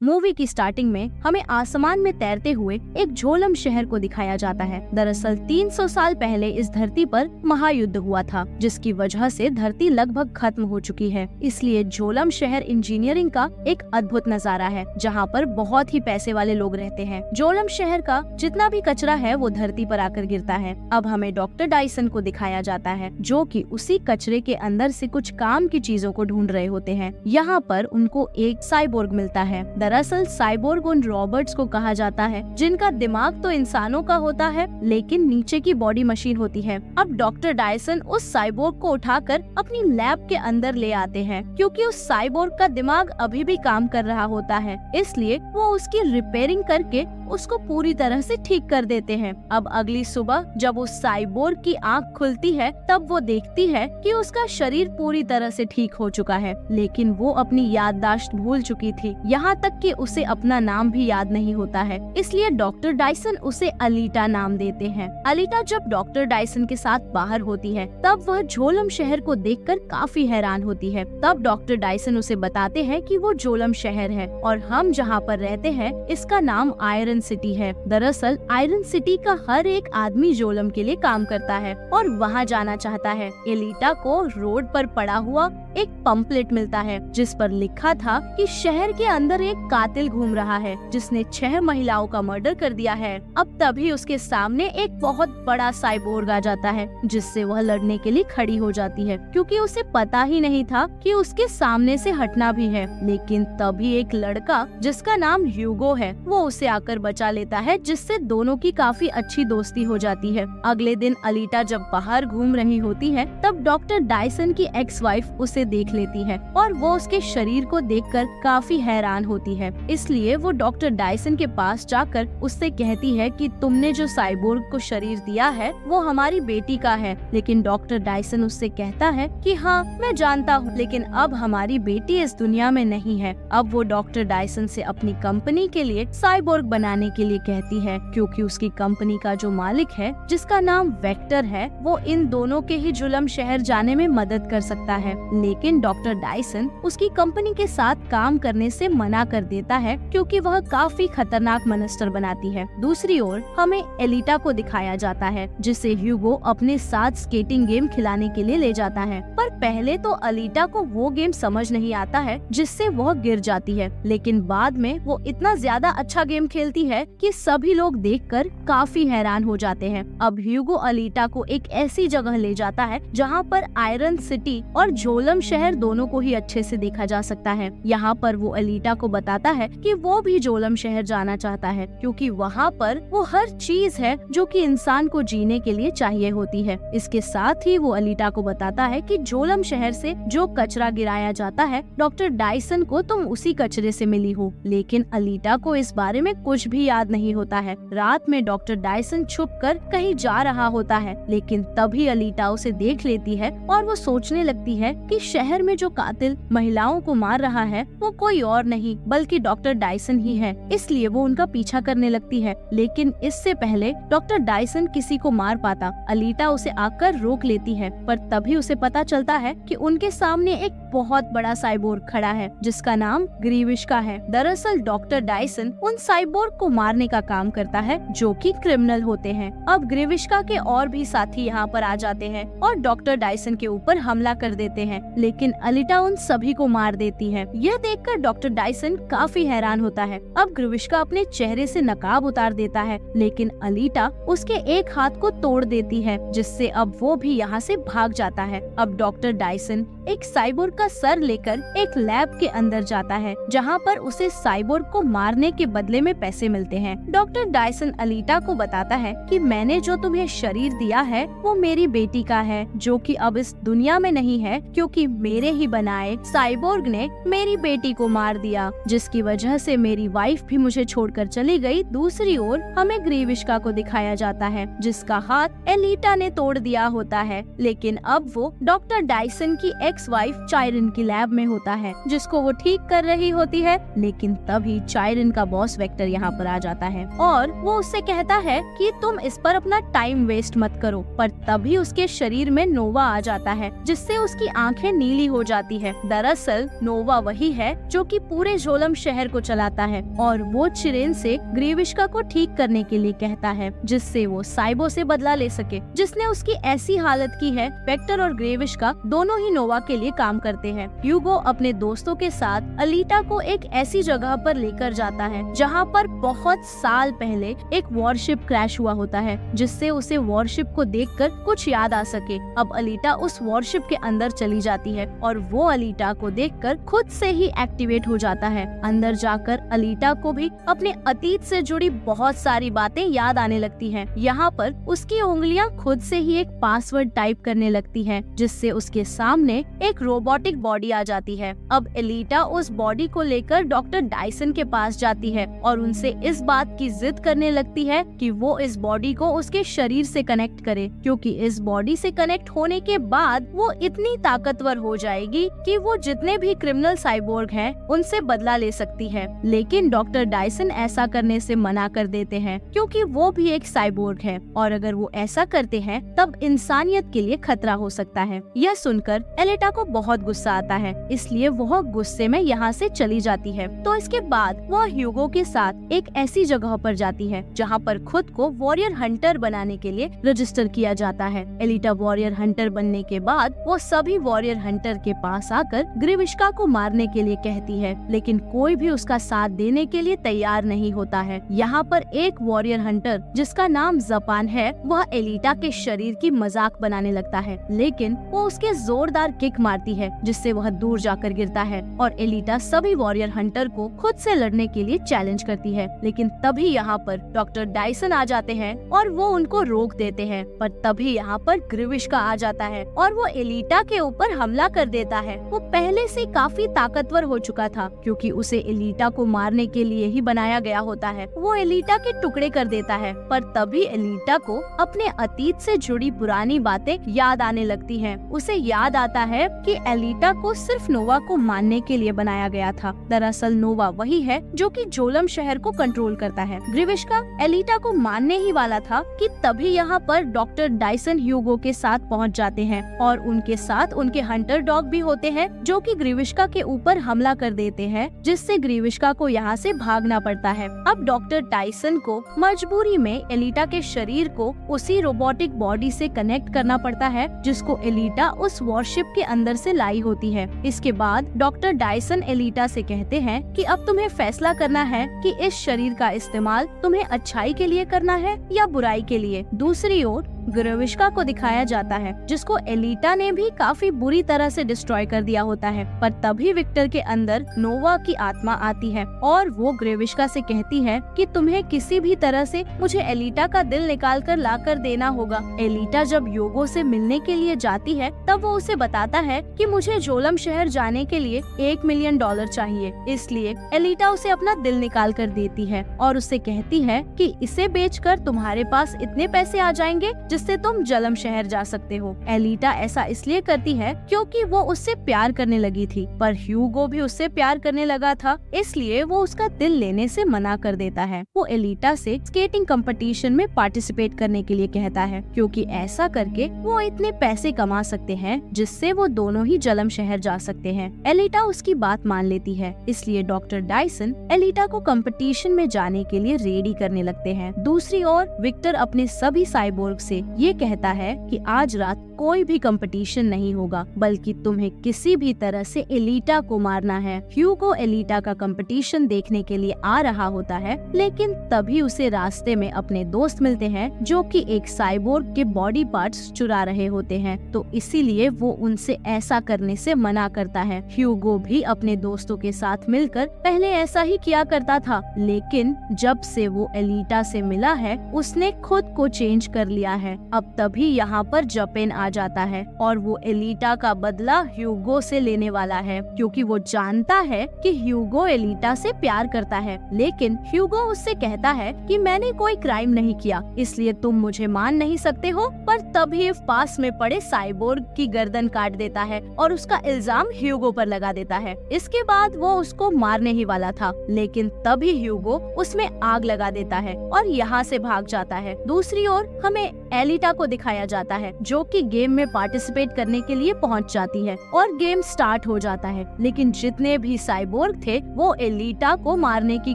Movie की starting में हमें आसमान में तैरते हुए एक झोलम शहर को दिखाया जाता है। दरअसल 300 साल पहले इस धरती पर महायुद्ध हुआ था, जिसकी वजह से धरती लगभग खत्म हो चुकी है। इसलिए झोलम शहर इंजीनियरिंग का एक अद्भुत नजारा है, जहाँ पर बहुत ही पैसे वाले लोग रहते हैं। झोलम शहर का जितना भी कचरा है वो धरती पर आकर गिरता है। अब हमें डॉक्टर डायसन को दिखाया जाता है, जो कि उसी कचरे के अंदर से कुछ काम की चीजों को ढूंढ रहे होते हैं। यहाँ पर उनको एक साइबोर्ग मिलता है। दरअसल साइबोर्ग उन रॉबर्ट्स को कहा जाता है जिनका दिमाग तो इंसानों का होता है, लेकिन नीचे की बॉडी मशीन होती है। अब डॉक्टर डायसन उस साइबोर्ग को उठाकर अपनी लैब के अंदर ले आते हैं, क्योंकि उस साइबोर्ग का दिमाग अभी भी काम कर रहा होता है। इसलिए वो उसकी रिपेयरिंग करके उसको पूरी तरह से ठीक कर देते हैं। अब अगली सुबह जब उस साइबोर्ग की आंख खुलती है, तब वो देखती है कि उसका शरीर पूरी तरह से ठीक हो चुका है, लेकिन वो अपनी याददाश्त भूल चुकी थी। यहाँ तक कि उसे अपना नाम भी याद नहीं होता है। इसलिए डॉक्टर डायसन उसे अलीटा नाम देते हैं। अलीटा जब डॉक्टर डायसन के साथ बाहर होती है, तब वह झोलम शहर को देखकर काफी हैरान होती है। तब डॉक्टर डायसन उसे बताते हैं कि वो झोलम शहर है और हम जहाँ पर रहते हैं इसका नाम आयरन सिटी है। दरअसल आयरन सिटी का हर एक आदमी झोलम के लिए काम करता है और वहाँ जाना चाहता है। एलिटा को रोड पर पड़ा हुआ एक पंपलेट मिलता है, जिस पर लिखा था कि शहर के अंदर एक कातिल घूम रहा है जिसने 6 महिलाओं का मर्डर कर दिया है। अब तभी उसके सामने एक बहुत बड़ा साइबोर्ग आ जाता है, जिससे वह लड़ने के लिए खड़ी हो जाती है, क्योंकि उसे पता ही नहीं था कि उसके सामने से हटना भी है। लेकिन तभी एक लड़का जिसका नाम ह्यूगो है, वो उसे आकर बचा लेता है, जिससे दोनों की काफी अच्छी दोस्ती हो जाती है। अगले दिन अलीटा जब बाहर घूम रही होती है, तब डॉक्टर डायसन की एक्स वाइफ उसे देख लेती है और वो उसके शरीर को देखकर काफी हैरान होती है। इसलिए वो डॉक्टर डायसन के पास जाकर उससे कहती है कि तुमने जो साइबोर्ग को शरीर दिया है वो हमारी बेटी का है। लेकिन डॉक्टर डायसन उससे कहता है कि हाँ मैं जानता हूँ, लेकिन अब हमारी बेटी इस दुनिया में नहीं है। अब वो डॉक्टर डायसन से अपनी कंपनी के लिए साइबोर्ग बनाने के लिए कहती है, क्योंकि उसकी कंपनी का जो मालिक है जिसका नाम वेक्टर है, वो इन दोनों के ही झुलम शहर जाने में मदद कर सकता है। लेकिन डॉक्टर डायसन उसकी कंपनी के साथ काम करने से मना कर देता है, क्योंकि वह काफी खतरनाक मॉन्स्टर बनाती है। दूसरी ओर हमें एलिटा को दिखाया जाता है, जिसे ह्यूगो अपने साथ स्केटिंग गेम खिलाने के लिए ले जाता है। पर पहले तो अलीटा को वो गेम समझ नहीं आता है, जिससे वह गिर जाती है। लेकिन बाद में वो इतना ज्यादा अच्छा गेम खेलती है कि सभी लोग देखकर काफी हैरान हो जाते हैं। अब ह्यूगो अलीटा को एक ऐसी जगह ले जाता है जहाँ पर आयरन सिटी और झोलम शहर दोनों को ही अच्छे से देखा जा सकता है। यहाँ पर वो अलीटा को बताता है कि वो भी झोलम शहर जाना चाहता है, क्योंकि वहाँ पर वो हर चीज है जो कि इंसान को जीने के लिए चाहिए होती है। इसके साथ ही वो अलीटा को बताता है कि झोलम शहर से जो कचरा गिराया जाता है, डॉक्टर डायसन को तुम उसी कचरे से मिली हो। लेकिन अलीटा को इस बारे में कुछ भी याद नहीं होता है। रात में डॉक्टर डायसन छुपकर कहीं जा रहा होता है, लेकिन तभी अलीटा उसे देख लेती है और वो सोचने लगती है कि शहर में जो कातिल महिलाओं को मार रहा है वो कोई और नहीं बल्कि डॉक्टर डायसन ही है। इसलिए वो उनका पीछा करने लगती है, लेकिन इससे पहले डॉक्टर डायसन किसी को मार पाता, अलीटा उसे आकर रोक लेती है। पर तभी उसे पता चलता है कि उनके सामने एक बहुत बड़ा साइबोर्ग खड़ा है, जिसका नाम ग्रीविश है। दरअसल डॉक्टर डायसन उन साइबोर्ग को मारने का काम करता है जो कि क्रिमिनल होते हैं। अब ग्रीविशका के और भी साथी यहाँ पर आ जाते हैं और डॉक्टर डायसन के ऊपर हमला कर देते हैं, लेकिन अलीटा उन सभी को मार देती है। यह देखकर डॉक्टर डायसन काफी हैरान होता है। अब ग्रीविशका अपने चेहरे से नकाब उतार देता है, लेकिन अलीटा उसके एक हाथ को तोड़ देती है, जिससे अब वो भी यहाँ से भाग जाता है। अब डॉक्टर डायसन एक साइबोर्ग का सर लेकर एक लैब के अंदर जाता है, जहाँ पर उसे साइबोर्ग को मारने के बदले में पैसे मिलते हैं। डॉक्टर डायसन अलीटा को बताता है कि मैंने जो तुम्हें शरीर दिया है वो मेरी बेटी का है, जो कि अब इस दुनिया में नहीं है, क्योंकि मेरे ही बनाए साइबोर्ग ने मेरी बेटी को मार दिया, जिसकी वजह से मेरी वाइफ भी मुझे छोड़कर चली गई। दूसरी ओर हमें ग्रीविशका को दिखाया जाता है, जिसका हाथ एलिटा ने तोड़ दिया होता है, लेकिन अब वो डॉक्टर डायसन की एक्स वाइफ चायरन की लैब में होता है, जिसको वो ठीक कर रही होती है। लेकिन तभी चायरन का बॉस वेक्टर यहाँ पर आ जाता है और वो उससे कहता है कि तुम इस पर अपना टाइम वेस्ट मत करो। पर तभी उसके शरीर में नोवा आ जाता है, जिससे उसकी आंखें नीली हो जाती है। दरअसल नोवा वही है जो कि पूरे झोलम शहर को चलाता है और वो चिरेन से ग्रीविश्का को ठीक करने के लिए कहता है, जिससे वो साइबो से बदला ले सके, जिसने उसकी ऐसी हालत की है। वेक्टर और ग्रेविश्का दोनों ही नोवा के लिए काम करते हैं। ह्यूगो अपने दोस्तों के साथ अलीटा को एक ऐसी जगह पर लेकर जाता है जहाँ पर बहुत साल पहले एक वॉरशिप क्रैश हुआ होता है, जिससे उसे वॉरशिप को देखकर कुछ याद आ सके। अब अलीटा उस वॉरशिप के अंदर चली जाती है और वो अलीटा को देखकर खुद से ही एक्टिवेट हो जाता है। अंदर जाकर अलीटा को भी अपने अतीत से जुड़ी बहुत सारी बातें याद आने लगती हैं। यहाँ पर उसकी उंगलियां खुद से ही एक पासवर्ड टाइप करने लगती हैं, जिससे उसके सामने एक रोबोटिक बॉडी आ जाती है। अब एलिटा उस बॉडी को लेकर डॉक्टर डायसन के पास जाती है और उनसे इस बात की जिद करने लगती है कि वो इस बॉडी को उसके शरीर से कनेक्ट करे, क्योंकि इस बॉडी से कनेक्ट होने के बाद वो इतनी ताकतवर हो जाएगी कि वो जितने भी क्रिमिनल साइबोर्ग हैं उनसे बदला ले सकती है। लेकिन डॉक्टर डायसन ऐसा करने से मना कर देते हैं, क्योंकि वो भी एक साइबोर्ग है और अगर वो ऐसा करते हैं तब इंसानियत के लिए खतरा हो सकता है। यह सुनकर एलिटा को बहुत गुस्सा आता है, इसलिए वह गुस्से में यहाँ से चली जाती है। तो इसके बाद वह ह्यूगो के साथ एक ऐसी जगह पर जाती है जहाँ पर खुद को वॉरियर हंटर बनाने के लिए रजिस्टर किया जाता है। एलिटा वॉरियर हंटर बनने के बाद वो सभी वॉरियर हंटर के पास आकर ग्रीविश्का को मारने के लिए कहती है, लेकिन कोई भी उसका साथ देने के लिए तैयार नहीं होता है। यहाँ पर एक वॉरियर हंटर जिसका नाम जापान है, वह एलिटा के शरीर की मजाक बनाने लगता है, लेकिन वो उसके जोरदार किक मारती है, जिससे वह दूर जाकर गिरता है और एलिटा सभी वॉरियर हंटर को खुद से लड़ने के लिए चैलेंज करती है। लेकिन तभी यहाँ पर डॉक्टर डायसन आ जाते हैं और वो उनको रोक देते हैं। पर तभी यहाँ पर ग्रीविश्का आ जाता है और वो एलिटा के ऊपर हमला कर देता है। वो पहले से काफी ताकतवर हो चुका था, क्योंकि उसे एलिटा को मारने के लिए ही बनाया गया होता है। वो एलिटा के टुकड़े कर देता है, पर तभी एलिटा को अपने अतीत से जुड़ी पुरानी बातें याद आने लगती हैं। उसे याद आता है कि एलिटा को सिर्फ नोवा को मारने के लिए बनाया गया था। दरअसल नोवा वही है जो कि झोलम शहर को कंट्रोल करता है। ग्रीविश्का एलिटा को मारने ही वाला था कि तभी यहाँ पर डॉक्टर डायसन ह्यूगो के साथ पहुँच जाते हैं और उनके साथ उनके हंटर डॉग भी होते हैं, जो कि ग्रीविश्का के ऊपर हमला कर देते हैं, जिससे ग्रीविश्का को यहाँ से भागना पड़ता है। अब डॉक्टर डायसन को मजबूरी में एलिटा के शरीर को उसी रोबोटिक बॉडी से कनेक्ट करना पड़ता है, जिसको एलिटा उस वॉरशिप के अंदर से लाई होती है। इसके बाद डॉक्टर डायसन एलिटा से कहते हैं कि अब तुम्हें फैसला करना है कि इस शरीर का इस्तेमाल तुम्हें अच्छाई के लिए करना है या बुराई के लिए। दूसरी ओर ग्रीविश्का को दिखाया जाता है, जिसको एलिटा ने भी काफी बुरी तरह से डिस्ट्रॉय कर दिया होता है। पर तभी विक्टर के अंदर नोवा की आत्मा आती है और वो ग्रीविश्का से कहती है कि तुम्हें किसी भी तरह से मुझे एलिटा का दिल निकाल कर ला कर देना होगा। एलिटा जब ह्यूगो से मिलने के लिए जाती है तब वो उसे बताता है कि मुझे झोलम शहर जाने के लिए $1 मिलियन चाहिए। इसलिए एलिटा उसे अपना दिल निकाल कर देती है और उससे कहती है कि इसे बेचकर तुम्हारे पास इतने पैसे आ जाएंगे जिससे तुम झोलम शहर जा सकते हो। एलिटा ऐसा इसलिए करती है क्योंकि वो उससे प्यार करने लगी थी, पर ह्यूगो भी उससे प्यार करने लगा था, इसलिए वो उसका दिल लेने से मना कर देता है। वो एलिटा से स्केटिंग कंपटीशन में पार्टिसिपेट करने के लिए कहता है, क्योंकि ऐसा करके वो इतने पैसे कमा सकते हैं जिससे वो दोनों ही झोलम शहर जा सकते हैं। एलिटा उसकी बात मान लेती है, इसलिए डॉक्टर डायसन एलिटा को कंपटीशन में जाने के लिए रेडी करने लगते हैं। दूसरी ओर विक्टर अपने सभी साइबोर्ग से ये कहता है कि आज रात कोई भी कंपटीशन नहीं होगा, बल्कि तुम्हें किसी भी तरह से एलिटा को मारना है। ह्यूगो एलिटा का कंपटीशन देखने के लिए आ रहा होता है, लेकिन तभी उसे रास्ते में अपने दोस्त मिलते हैं जो कि एक साइबोर्ग के बॉडी पार्ट्स चुरा रहे होते हैं, तो इसीलिए वो उनसे ऐसा करने से मना करता है। ह्यूगो भी अपने दोस्तों के साथ मिलकर पहले ऐसा ही किया करता था, लेकिन जब से वो एलिटा से मिला है उसने खुद को चेंज कर लिया है है। अब तभी यहाँ पर जपेन आ जाता है और वो एलिटा का बदला ह्यूगो से लेने वाला है, क्योंकि वो जानता है कि ह्यूगो एलिटा से प्यार करता है। लेकिन ह्यूगो उससे कहता है कि मैंने कोई क्राइम नहीं किया, इसलिए तुम मुझे मान नहीं सकते हो। पर तभी पास में पड़े साइबोर्ग की गर्दन काट देता है और उसका इल्जाम ह्यूगो पर लगा देता है। इसके बाद वो उसको मारने ही वाला था, लेकिन तभी ह्यूगो उसमें आग लगा देता है और यहाँ से भाग जाता है। दूसरी ओर हमें एलिटा को दिखाया जाता है, जो कि गेम में पार्टिसिपेट करने के लिए पहुँच जाती है और गेम स्टार्ट हो जाता है। लेकिन जितने भी साइबोर्ग थे वो एलिटा को मारने की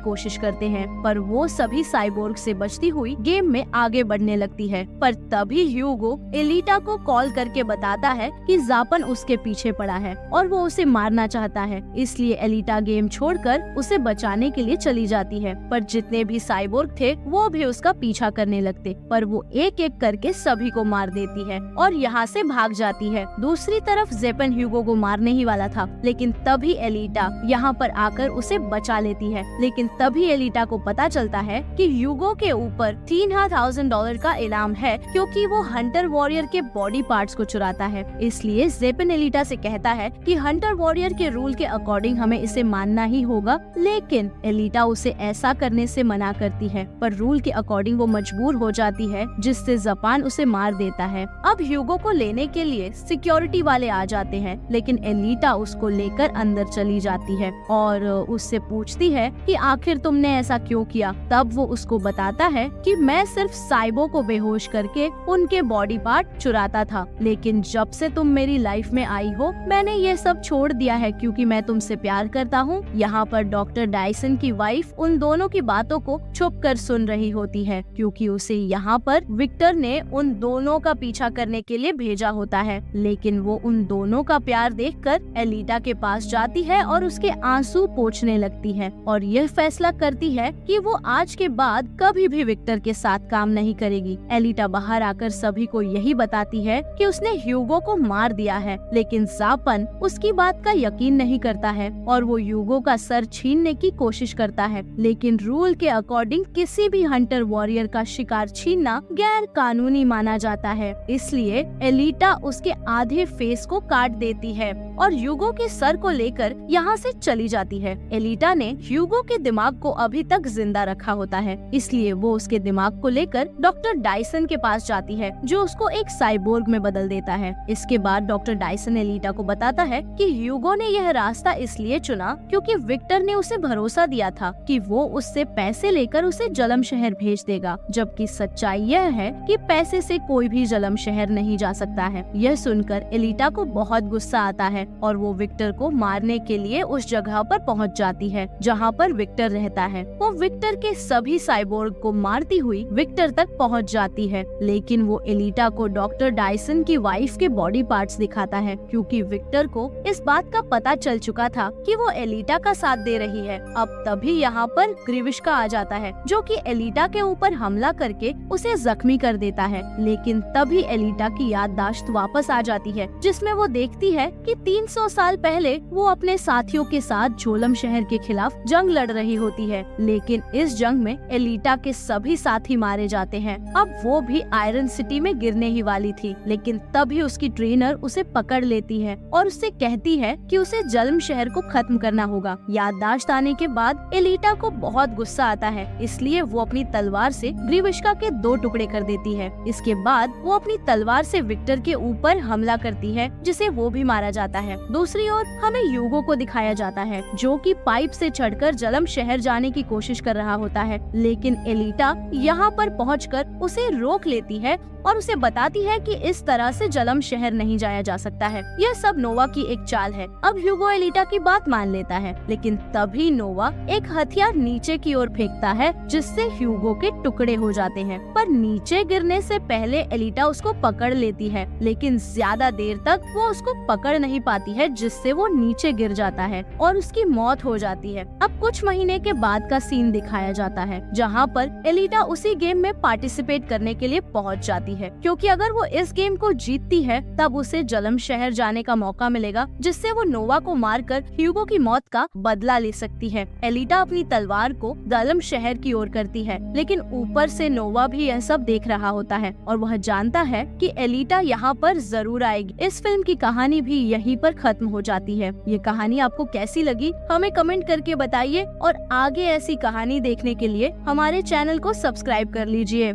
कोशिश करते हैं, पर वो सभी साइबोर्ग से बचती हुई गेम में आगे बढ़ने लगती है। पर तभी ह्यूगो एलिटा को कॉल करके बताता है कि जापन उसके पीछे पड़ा है और वो उसे मारना चाहता है। इसलिए एलिटा गेम छोड़कर उसे बचाने के लिए चली जाती है। पर जितने भी साइबोर्ग थे वो भी उसका पीछा करने लगते, पर वो एक एक करके सभी को मार देती है और यहाँ से भाग जाती है। दूसरी तरफ जेपन ह्यूगो को मारने ही वाला था, लेकिन तभी एलिटा यहाँ पर आकर उसे बचा लेती है। लेकिन तभी एलिटा को पता चलता है कि ह्यूगो के ऊपर $3,000 का इनाम है, क्योंकि वो हंटर वॉरियर के बॉडी पार्ट्स को चुराता है। इसलिए जेपन एलिटा से कहता है कि हंटर वॉरियर के रूल के अकॉर्डिंग हमें इसे मानना ही होगा, लेकिन एलिटा उसे ऐसा करने से मना करती है। पर रूल के अकॉर्डिंग वो मजबूर हो जाती है, जिससे जापान उसे मार देता है। अब ह्यूगो को लेने के लिए सिक्योरिटी वाले आ जाते हैं, लेकिन एलिटा उसको लेकर अंदर चली जाती है और उससे पूछती है कि आखिर तुमने ऐसा क्यों किया। तब वो उसको बताता है कि मैं सिर्फ साइबो को बेहोश करके उनके बॉडी पार्ट चुराता था, लेकिन जब से तुम मेरी लाइफ में आई हो मैंने ये सब छोड़ दिया है, क्योंकि मैं तुमसे प्यार करता हूँ। यहाँ पर डॉक्टर डायसन की वाइफ उन दोनों की बातों को छुप कर सुन रही होती है, क्योंकि उसे यहाँ पर विक्टर ने उन दोनों का पीछा करने के लिए भेजा होता है। लेकिन वो उन दोनों का प्यार देखकर एलिटा के पास जाती है और उसके आंसू पोंछने लगती है और यह फैसला करती है कि वो आज के बाद कभी भी विक्टर के साथ काम नहीं करेगी। एलिटा बाहर आकर सभी को यही बताती है कि उसने ह्यूगो को मार दिया है, लेकिन जापन उसकी बात का यकीन नहीं करता है और वो ह्यूगो का सर छीनने की कोशिश करता है। लेकिन रूल के अकॉर्डिंग किसी भी हंटर वॉरियर का शिकार छीनना गैर कानूनी माना जाता है, इसलिए एलिटा उसके आधे फेस को काट देती है और ह्यूगो के सर को लेकर यहाँ से चली जाती है। एलिटा ने ह्यूगो के दिमाग को अभी तक जिंदा रखा होता है, इसलिए वो उसके दिमाग को लेकर डॉक्टर डायसन के पास जाती है, जो उसको एक साइबोर्ग में बदल देता है। इसके बाद डॉक्टर डायसन एलिटा को बताता है कि ह्यूगो ने यह रास्ता इसलिए चुना क्योंकि विक्टर ने उसे भरोसा दिया था कि वो उससे पैसे लेकर उसे जलम शहर भेज देगा, जबकि सच्चाई यह है कि पैसे से कोई भी जलम शहर नहीं जा सकता है। यह सुनकर एलिटा को बहुत गुस्सा आता है और वो विक्टर को मारने के लिए उस जगह पर पहुंच जाती है जहां पर विक्टर रहता है। वो विक्टर के सभी साइबोर्ग को मारती हुई विक्टर तक पहुंच जाती है, लेकिन वो एलिटा को डॉक्टर डायसन की वाइफ के बॉडी पार्ट्स दिखाता है, क्योंकि विक्टर को इस बात का पता चल चुका था कि वो एलिटा का साथ दे रही है। अब तभी यहाँ पर ग्रीविश्का आ जाता है, जो कि एलिटा के ऊपर हमला करके उसे जख्मी कर देता है। लेकिन तभी एलिटा की याददाश्त वापस आ जाती है, जिसमें वो देखती है कि 300 साल पहले वो अपने साथियों के साथ झोलम शहर के खिलाफ जंग लड़ रही होती है, लेकिन इस जंग में एलिटा के सभी साथी मारे जाते हैं। अब वो भी आयरन सिटी में गिरने ही वाली थी, लेकिन तभी उसकी ट्रेनर उसे पकड़ लेती है और उससे कहती है कि उसे जलम शहर को खत्म करना होगा। याददाश्त आने के बाद एलिटा को बहुत गुस्सा आता है, इसलिए वो अपनी तलवार से ग्रीविश्का के 2 टुकड़े कर देती है। इसके बाद वो अपनी तलवार से विक्टर के ऊपर हमला करती है, जिसे वो भी मारा जाता है। दूसरी ओर हमें ह्यूगो को दिखाया जाता है, जो कि पाइप से चढ़कर जलम शहर जाने की कोशिश कर रहा होता है, लेकिन एलिटा यहाँ पर पहुंचकर उसे रोक लेती है और उसे बताती है कि इस तरह से जलम शहर नहीं जाया जा सकता है, यह सब नोवा की एक चाल है। अब ह्यूगो एलिटा की बात मान लेता है, लेकिन तभी नोवा एक हथियार नीचे की ओर फेंकता है, जिससे ह्यूगो के टुकड़े हो जाते हैं। पर नीचे गिरने से पहले एलिटा उसको पकड़ लेती है, लेकिन ज्यादा देर तक वो उसको पकड़ नहीं पाती आती है जिससे वो नीचे गिर जाता है और उसकी मौत हो जाती है। अब कुछ महीने के बाद का सीन दिखाया जाता है जहाँ पर एलिटा उसी गेम में पार्टिसिपेट करने के लिए पहुँच जाती है, क्योंकि अगर वो इस गेम को जीतती है तब उसे जलम शहर जाने का मौका मिलेगा, जिससे वो नोवा को मारकर ह्यूगो की मौत का बदला ले सकती है। एलिटा अपनी तलवार को जलम शहर की ओर करती है, लेकिन ऊपर से नोवा भी यह सब देख रहा होता है और वह जानता है कि एलिटा यहाँ पर जरूर आएगी। इस फिल्म की कहानी भी यहीं पर खत्म हो जाती है। ये कहानी आपको कैसी लगी हमें कमेंट करके बताइए और आगे ऐसी कहानी देखने के लिए हमारे चैनल को सब्सक्राइब कर लीजिए।